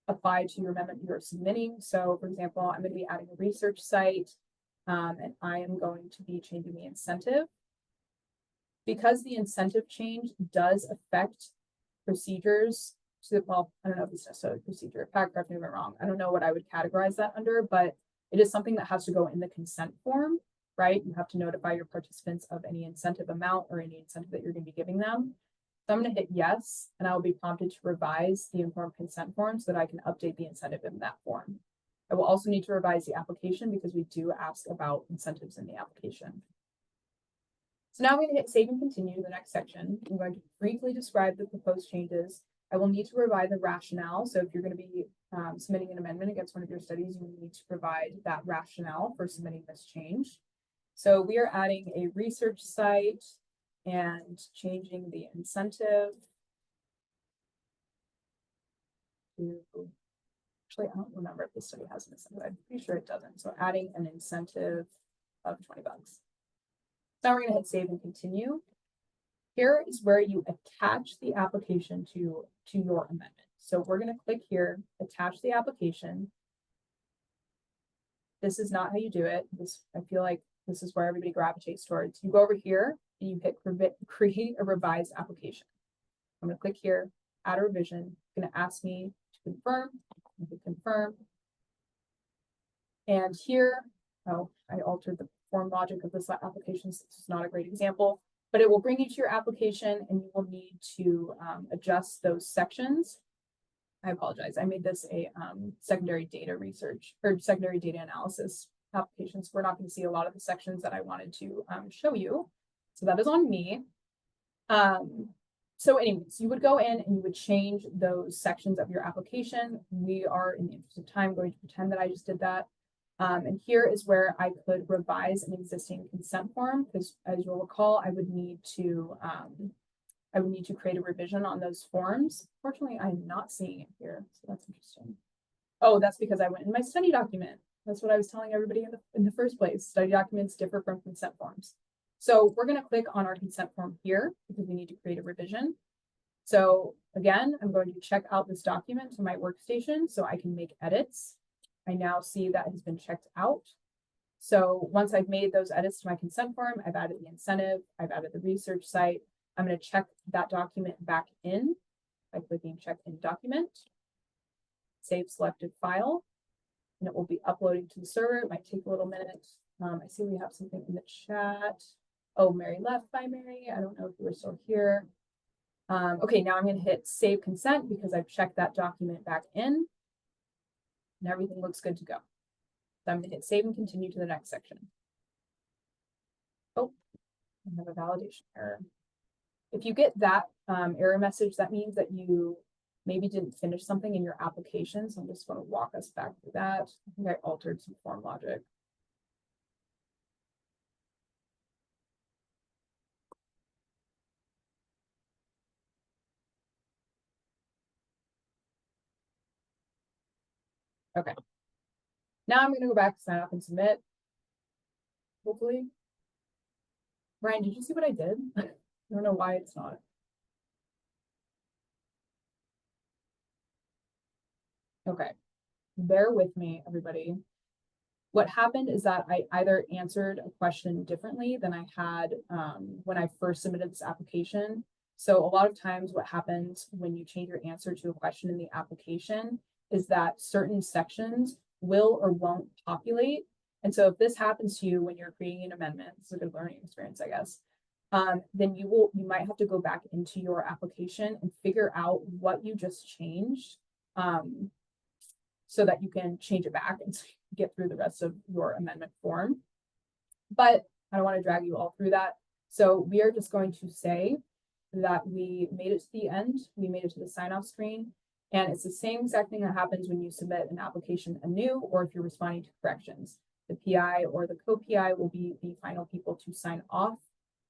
[SPEAKER 1] apply to your amendment you're submitting. So for example, I'm going to be adding a research site and I am going to be changing the incentive. Because the incentive change does affect procedures, well, I don't know if it's necessarily procedure, paragraph, maybe I'm wrong. I don't know what I would categorize that under, but it is something that has to go in the consent form, right? You have to notify your participants of any incentive amount or any incentive that you're going to be giving them. So I'm going to hit yes, and I will be prompted to revise the informed consent form so that I can update the incentive in that form. I will also need to revise the application because we do ask about incentives in the application. So now I'm going to hit save and continue to the next section. I'm going to briefly describe the proposed changes. I will need to provide the rationale. So if you're going to be submitting an amendment against one of your studies, you need to provide that rationale for submitting this change. So we are adding a research site and changing the incentive to, actually, I don't remember if this study has an incentive. I'm pretty sure it doesn't. So adding an incentive of $20. Now we're going to hit save and continue. Here is where you attach the application to your amendment. So we're going to click here, attach the application. This is not how you do it. I feel like this is where everybody gravitates towards. You go over here and you hit create a revised application. I'm going to click here, add a revision. It's going to ask me to confirm. I can confirm. And here, oh, I altered the form logic of this application. So this is not a great example, but it will bring you to your application and you will need to adjust those sections. I apologize. I made this a secondary data research or secondary data analysis application. So we're not going to see a lot of the sections that I wanted to show you. So that is on me. So anyways, you would go in and you would change those sections of your application. We are, in the interest of time, going to pretend that I just did that. And here is where I could revise an existing consent form, because as you'll recall, I would need to create a revision on those forms. Fortunately, I'm not seeing it here, so that's interesting. Oh, that's because I went in my study document. That's what I was telling everybody in the first place. Study documents differ from consent forms. So we're going to click on our consent form here because we need to create a revision. So again, I'm going to check out this document to my workstation so I can make edits. I now see that has been checked out. So once I've made those edits to my consent form, I've added the incentive, I've added the research site. I'm going to check that document back in by clicking check in document, save selected file, and it will be uploading to the server. It might take a little minute. I see we have something in the chat. Oh, Mary left. Bye, Mary. I don't know if you were still here. Okay, now I'm going to hit save consent because I've checked that document back in and everything looks good to go. So I'm going to hit save and continue to the next section. Oh, I have a validation error. If you get that error message, that means that you maybe didn't finish something in your application. So I'm just going to walk us back through that. I think I altered some form logic. Okay. Now I'm going to go back to sign off and submit. Hopefully. Ryan, did you see what I did? I don't know why it's not. Okay. Bear with me, everybody. What happened is that I either answered a question differently than I had when I first submitted this application. So a lot of times what happens when you change your answer to a question in the application is that certain sections will or won't populate. And so if this happens to you when you're creating an amendment, it's a good learning experience, I guess, then you might have to go back into your application and figure out what you just changed so that you can change it back and get through the rest of your amendment form. But I don't want to drag you all through that. So we are just going to say that we made it to the end. We made it to the sign-off screen. And it's the same exact thing that happens when you submit an application anew or if you're responding to corrections. The PI or the co-PI will be the final people to sign off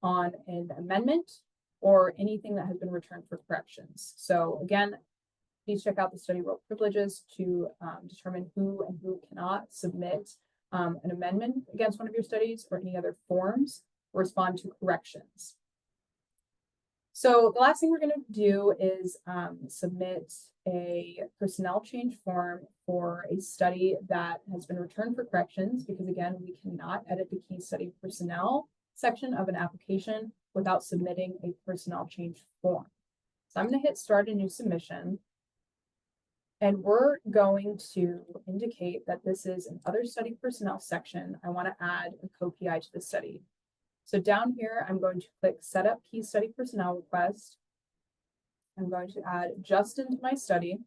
[SPEAKER 1] on an amendment or anything that has been returned for corrections. So again, please check out the study role privileges to determine who and who cannot submit an amendment against one of your studies or any other forms or respond to corrections. So the last thing we're going to do is submit a personnel change form for a study that has been returned for corrections, because again, we cannot edit the key study personnel section of an application without submitting a personnel change form. So I'm going to hit start a new submission. And we're going to indicate that this is an other study personnel section. I want to add a co-PI to the study. So down here, I'm going to click set up key study personnel request. I'm going to add Justin to my study.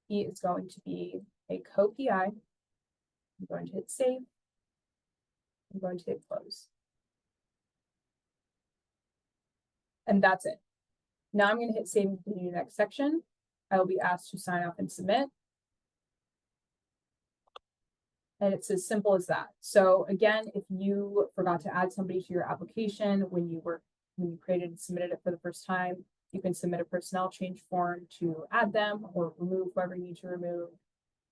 [SPEAKER 1] He is going to be a co-PI. I'm going to hit save. I'm going to hit close. And that's it. Now I'm going to hit save and continue to the next section. I will be asked to sign off and submit. And it's as simple as that. So again, if you forgot to add somebody to your application when you created and submitted it for the first time, you can submit a personnel change form to add them or remove whoever you need to remove.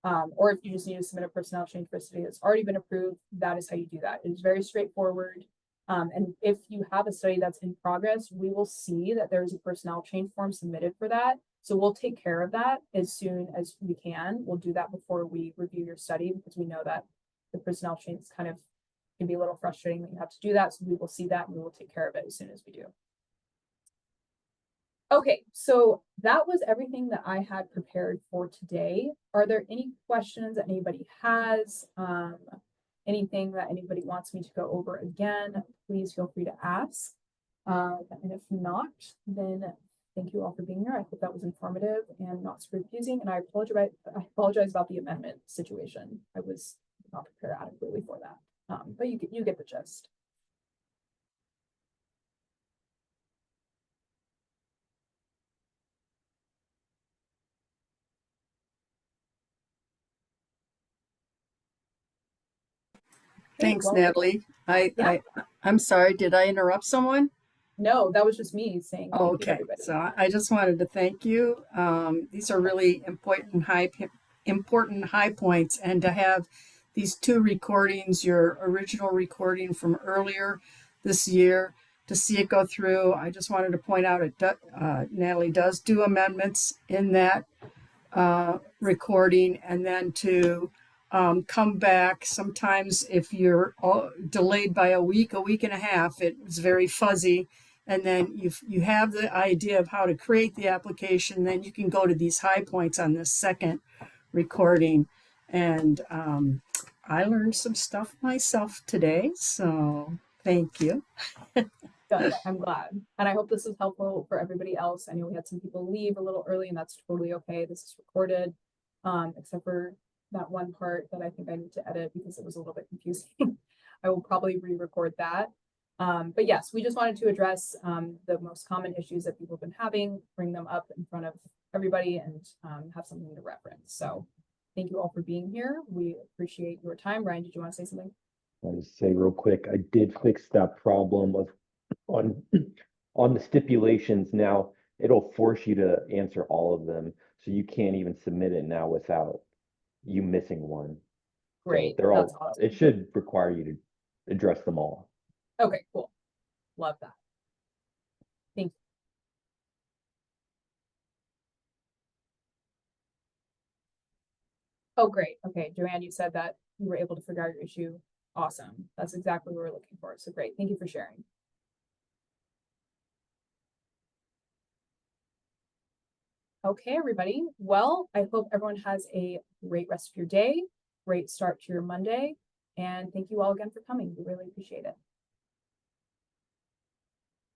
[SPEAKER 1] Or if you just need to submit a personnel change for a study that's already been approved, that is how you do that. It is very straightforward. And if you have a study that's in progress, we will see that there's a personnel change form submitted for that. So we'll take care of that as soon as we can. We'll do that before we review your study, because we know that the personnel change kind of can be a little frustrating that you have to do that. So we will see that and we will take care of it as soon as we do. Okay, so that was everything that I had prepared for today. Are there any questions that anybody has? Anything that anybody wants me to go over again, please feel free to ask. And if not, then thank you all for being here. I hope that was informative and not super confusing. And I apologize about the amendment situation. I was not prepared adequately for that. But you get the gist. Okay,
[SPEAKER 2] Thanks,
[SPEAKER 1] well,
[SPEAKER 2] Natalie.
[SPEAKER 1] Yeah.
[SPEAKER 2] I'm sorry, did I interrupt someone?
[SPEAKER 1] no, that was just me saying thank you to
[SPEAKER 2] Okay,
[SPEAKER 1] everybody.
[SPEAKER 2] so I just wanted to thank you. These are really important high points, and to have these two recordings, your original recording from earlier this year, to see it go through. I just wanted to point out Natalie does do amendments in that recording, and then to come back. Sometimes if you're delayed by a week and a half, it's very fuzzy. And then you have the idea of how to create the application, then you can go to these high points on this second recording. And I learned some stuff myself today, so thank you.
[SPEAKER 1] Good, I'm glad. And I hope this is helpful for everybody else. I know we had some people leave a little early and that's totally okay. This is recorded, except for that one part that I think I need to edit because it was a little bit confusing. I will probably re-record that. But yes, we just wanted to address the most common issues that people have been having, bring them up in front of everybody and have something to reference. So thank you all for being here. We appreciate your time. Ryan, did you want to say something?
[SPEAKER 3] I'll just say real quick, I did fix that problem of on on the stipulations. Now it'll force you to answer all of them, so you can't even submit it now without you missing one. So
[SPEAKER 1] Great,
[SPEAKER 3] they're
[SPEAKER 1] that's
[SPEAKER 3] all,
[SPEAKER 1] awesome.
[SPEAKER 3] it should require you to address them all.
[SPEAKER 1] Okay, cool. Love that. Thank you. Oh, great. Okay, Joanne, you said that you were able to figure out your issue. Awesome. That's exactly what we're looking for. So great. Thank you for sharing. Okay, everybody. Well, I hope everyone has a great rest of your day, great start to your Monday, and thank you all again for coming. We really appreciate it.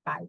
[SPEAKER 1] Bye.